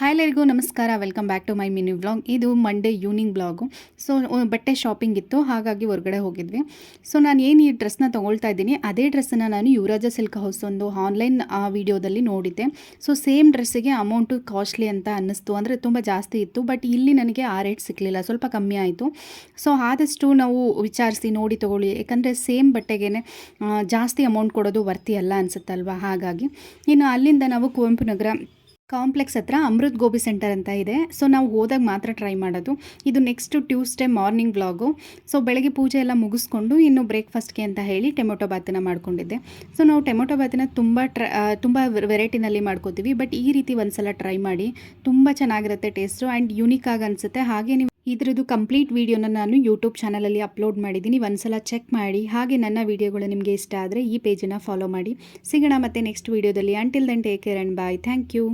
Hi ಎಲ್ಲರಿಗೂ ನಮಸ್ಕಾರ. Welcome back to my mini vlog. ಇದು ಮಂಡೇ ಈವ್ನಿಂಗ್ ವ್ಲಾಗು. ಸೊ ಬಟ್ಟೆ ಶಾಪಿಂಗ್ ಇತ್ತು, ಹಾಗಾಗಿ ಹೊರಗಡೆ ಹೋಗಿದ್ವಿ. ಸೊ ನಾನು ಏನು ಈ ಡ್ರೆಸ್ನ ತೊಗೊಳ್ತಾ ಇದ್ದೀನಿ, ಅದೇ ಡ್ರೆಸ್ಸನ್ನು ನಾನು ಯುವರಾಜ ಸಿಲ್ಕ್ ಹೌಸ್ ಒಂದು ಆನ್ಲೈನ್ ವಿಡಿಯೋದಲ್ಲಿ ನೋಡಿದ್ದೆ. ಸೊ ಸೇಮ್ ಡ್ರೆಸ್ಸಿಗೆ ಅಮೌಂಟು ಕಾಸ್ಟ್ಲಿ ಅಂತ ಅನ್ನಿಸ್ತು, ಅಂದರೆ ತುಂಬ ಜಾಸ್ತಿ ಇತ್ತು. ಬಟ್ ಇಲ್ಲಿ ನನಗೆ ಆ ರೇಟ್ ಸಿಕ್ಕಲಿಲ್ಲ, ಸ್ವಲ್ಪ ಕಮ್ಮಿ ಆಯಿತು. ಸೊ ಆದಷ್ಟು ನಾವು ವಿಚಾರಿಸಿ ನೋಡಿ ತೊಗೊಳ್ಳಿ, ಯಾಕಂದರೆ ಸೇಮ್ ಬಟ್ಟೆಗೆ ಜಾಸ್ತಿ ಅಮೌಂಟ್ ಕೊಡೋದು ವರ್ತಿ ಅಲ್ಲ ಅನಿಸುತ್ತಲ್ವ. ಹಾಗಾಗಿ ಇನ್ನು ಅಲ್ಲಿಂದ ನಾವು ಕುವೆಂಪು ನಗರ ಕಾಂಪ್ಲೆಕ್ಸ್ ಹತ್ರ ಅಮೃತ್ ಗೋಬಿ ಸೆಂಟರ್ ಅಂತ ಇದೆ. ಸೊ ನಾವು ಹೋದಾಗ ಮಾತ್ರ ಟ್ರೈ ಮಾಡೋದು. ಇದು next Tuesday morning vlog. So ಬೆಳಗ್ಗೆ ಪೂಜೆ ಎಲ್ಲ ಮುಗಿಸ್ಕೊಂಡು ಇನ್ನು ಬ್ರೇಕ್ಫಾಸ್ಟ್ಗೆ ಅಂತ ಹೇಳಿ ಟೊಮೆಟೊ ಬಾತನ್ನ ಮಾಡ್ಕೊಂಡಿದ್ದೆ. ಸೊ ನಾವು ಟೊಮೆಟೊ ಬಾತನ್ನ ತುಂಬ ವೆರೈಟಿನಲ್ಲಿ ಮಾಡ್ಕೋತೀವಿ, ಬಟ್ ಈ ರೀತಿ ಒಂದ್ಸಲ ಟ್ರೈ ಮಾಡಿ, ತುಂಬ ಚೆನ್ನಾಗಿರುತ್ತೆ ಟೇಸ್ಟು ಆ್ಯಂಡ್ ಯೂನಿಕ್ ಆಗಿ ಅನಿಸುತ್ತೆ. ಹಾಗೆ ನೀವು ಇದ್ರದ್ದು ಕಂಪ್ಲೀಟ್ ವೀಡಿಯೋನ ನಾನು ಯೂಟ್ಯೂಬ್ ಚಾನಲಲ್ಲಿ ಅಪ್ಲೋಡ್ ಮಾಡಿದ್ದೀನಿ, ಒಂದ್ಸಲ ಚೆಕ್ ಮಾಡಿ. ಹಾಗೆ ನನ್ನ ವೀಡಿಯೋಗಳು ನಿಮಗೆ ಇಷ್ಟ ಆದರೆ ಈ ಪೇಜನ್ನು ಫಾಲೋ ಮಾಡಿ. ಸಿಗೋಣ ಮತ್ತೆ ನೆಕ್ಸ್ಟ್ ವೀಡಿಯೋದಲ್ಲಿ. Until then take care and bye. Thank you.